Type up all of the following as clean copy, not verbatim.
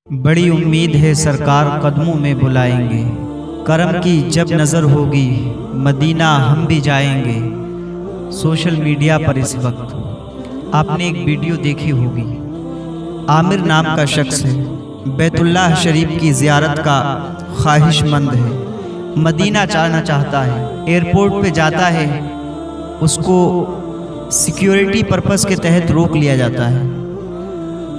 बड़ी उम्मीद है सरकार कदमों में बुलाएंगे, करम की जब नज़र होगी मदीना हम भी जाएंगे। सोशल मीडिया पर इस वक्त आपने एक वीडियो देखी होगी। आमिर नाम का शख्स है, बैतुल्लाह शरीफ की ज़ियारत का ख्वाहिशमंद है, मदीना जाना चाहता है। एयरपोर्ट पे जाता है, उसको सिक्योरिटी पर्पस के तहत रोक लिया जाता है।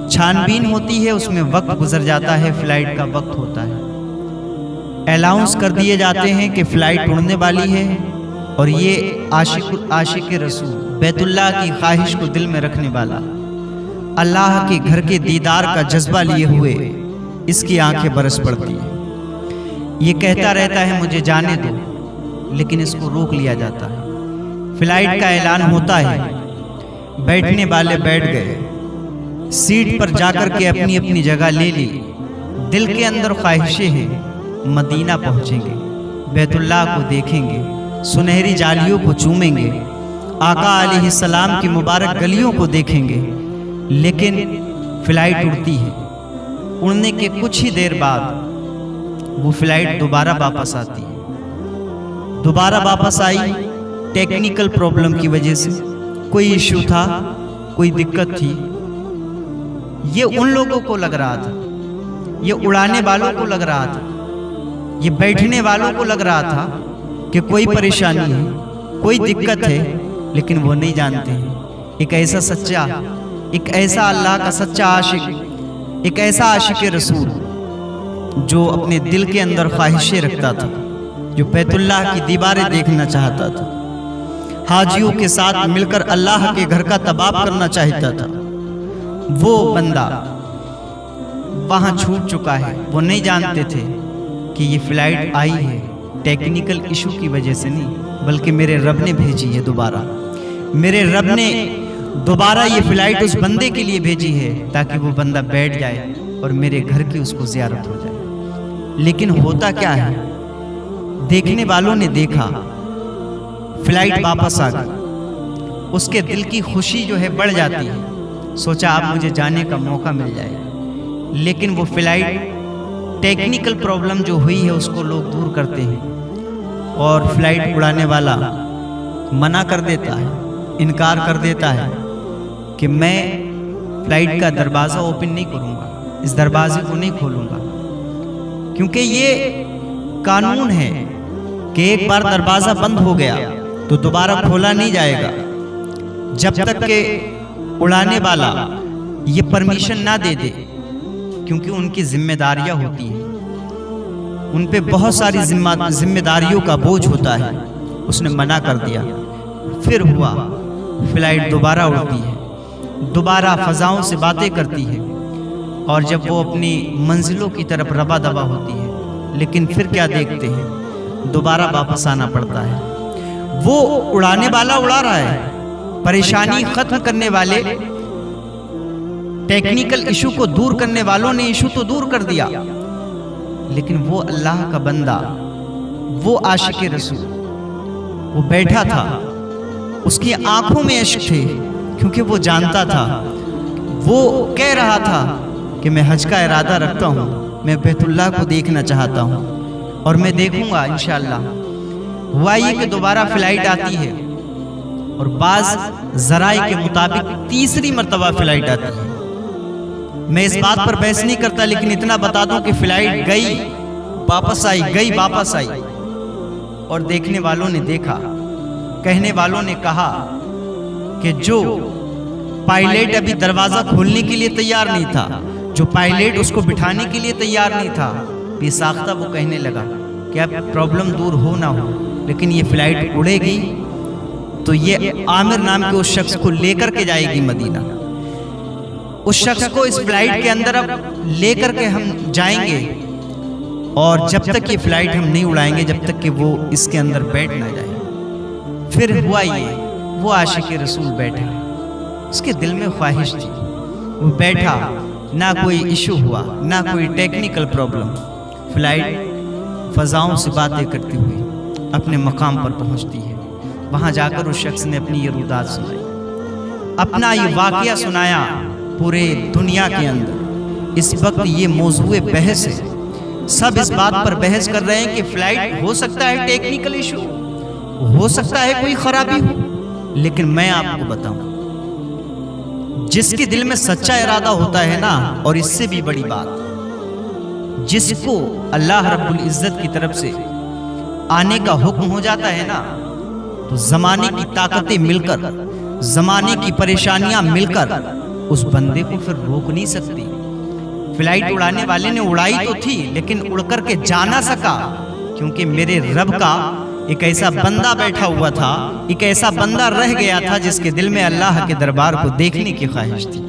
छानबीन होती है, उसमें वक्त गुजर जाता है, फ्लाइट का वक्त होता है। अलाउंस कर दिए जाते हैं कि फ़्लाइट उड़ने वाली है और ये आशिक रसूल बैतुल्लाह की ख्वाहिश को दिल में रखने वाला, अल्लाह के घर के दीदार का जज्बा लिए हुए इसकी आंखें बरस पड़ती है। ये कहता रहता है मुझे जाने दो, लेकिन इसको रोक लिया जाता है। फ्लाइट का ऐलान होता है, बैठने वाले बैठ गए, सीट पर जाकर के अपनी अपनी जगह ले ली। दिल के अंदर ख्वाहिशें हैं, मदीना पहुंचेंगे, बैतुल्लाह को देखेंगे, सुनहरी जालियों को चूमेंगे, आका अलैहिस्सलाम की मुबारक गलियों को देखेंगे। लेकिन फ्लाइट उड़ती है, उड़ने के कुछ ही देर बाद वो फ्लाइट दोबारा वापस आती है। दोबारा वापस आई टेक्निकल प्रॉब्लम की वजह से, कोई इश्यू था, कोई दिक्कत थी। ये उन लोगों को लग रहा था, ये उड़ाने वालों को लग रहा था, ये बैठने वालों को लग रहा था कि कोई परेशानी है, कोई दिक्कत है, लेकिन वो नहीं जानते हैं। एक ऐसा सच्चा, एक ऐसा अल्लाह का सच्चा आशिक, एक ऐसा आशिक रसूल जो अपने दिल के अंदर ख्वाहिशें रखता था, जो बैतुल्लाह की दीवारें देखना चाहता था, हाजियों के साथ मिलकर अल्लाह के घर का तवाफ करना चाहता था, वो बंदा वहां छूट चुका है। वो नहीं जानते थे कि ये फ्लाइट आई है टेक्निकल इशू की वजह से नहीं, बल्कि मेरे रब ने भेजी है दोबारा। मेरे रब ने दोबारा ये फ्लाइट उस बंदे के लिए भेजी है ताकि वो बंदा बैठ जाए और मेरे घर की उसको ज़ियारत हो जाए। लेकिन होता क्या है, देखने वालों ने देखा, फ्लाइट वापस आ गई, उसके दिल की खुशी जो है बढ़ जाती है। सोचा अब मुझे जाने का मौका मिल जाएगा, लेकिन वो फ्लाइट टेक्निकल प्रॉब्लम जो हुई है उसको लोग दूर करते हैं और फ्लाइट उड़ाने वाला मना कर देता है, इनकार कर देता है कि मैं फ्लाइट का दरवाज़ा ओपन नहीं करूँगा, इस दरवाजे को नहीं खोलूँगा, क्योंकि ये कानून है कि एक बार दरवाज़ा बंद हो गया तो दोबारा खोला नहीं जाएगा जब तक के उड़ाने वाला ये परमिशन ना दे दे, क्योंकि उनकी जिम्मेदारियां होती हैं, उन पे बहुत सारी जिम्मेदारियों का बोझ होता है। उसने मना कर दिया। फिर हुआ, फ्लाइट दोबारा उड़ती है, दोबारा फ़ज़ाओं से बातें करती है, और जब वो अपनी मंजिलों की तरफ रवा दवा होती है, लेकिन फिर क्या देखते हैं, दोबारा वापस आना पड़ता है। वो उड़ाने वाला उड़ा रहा है, परेशानी खत्म करने वाले, टेक्निकल इशू को दूर करने वालों ने इशू तो दूर कर दिया, लेकिन वो अल्लाह का बंदा, वो आशिक रसूल, वो बैठा था, उसकी आंखों में इश्क थे, क्योंकि वो जानता था, वो कह रहा था कि मैं हज का इरादा रखता हूँ, मैं बैतुल्लाह को देखना चाहता हूँ और मैं देखूंगा इंशाअल्लाह। हुआ ये कि दोबारा फ्लाइट आती है और बाज़ ज़राए के मुताबिक तीसरी मर्तबा फ्लाइट आती है। मैं इस बात पर बहस नहीं करता, लेकिन इतना बता दूं कि फ्लाइट गई वापस आई, गई वापस आई, और देखने वालों ने देखा, कहने वालों ने कहा कि जो पायलट अभी दरवाज़ा खोलने के लिए तैयार नहीं था, जो पायलट उसको बिठाने के लिए तैयार नहीं था, बेसाख्ता वो कहने लगा कि अब प्रॉब्लम दूर हो ना हो, लेकिन ये फ्लाइट उड़ेगी तो ये आमिर नाम के उस शख्स को लेकर के जाएगी मदीना। उस शख्स को इस फ्लाइट के अंदर अब लेकर के हम जाएंगे, और जब तक ये फ्लाइट हम नहीं उड़ाएंगे, जब तक कि वो इसके अंदर बैठ ना जाए। फिर हुआ ये, वो आशिक रसूल बैठा, उसके दिल में ख्वाहिश थी, वो बैठा, ना कोई इशू हुआ, ना कोई टेक्निकल प्रॉब्लम। फ्लाइट फ़ज़ाओं से बातें करती हुई अपने मकाम पर पहुंचती है। वहां जाकर उस शख्स ने अपनी ये रुदात सुनाई, अपना ये वाक़या सुनाया पूरे दुनिया के अंदर। इस वक्त ये मौजूए बहस है। सब इस बात पर बहस कर रहे हैं कि फ्लाइट हो सकता है टेक्निकल इशू, हो सकता है कोई खराबी हो, लेकिन मैं आपको बताऊं, जिसके दिल में सच्चा इरादा होता है ना, और इससे भी बड़ी बात, जिसको अल्लाह रब्बुल इज्जत की तरफ से आने का हुक्म हो जाता है ना, तो जमाने की ताकतें मिलकर, जमाने की परेशानियां मिलकर उस बंदे को फिर रोक नहीं सकती। फ्लाइट उड़ाने वाले ने उड़ाई तो थी, लेकिन उड़कर के जा ना सका, क्योंकि मेरे रब का एक ऐसा बंदा बैठा हुआ था, एक ऐसा बंदा रह गया था जिसके दिल में अल्लाह के दरबार को देखने की ख्वाहिश थी।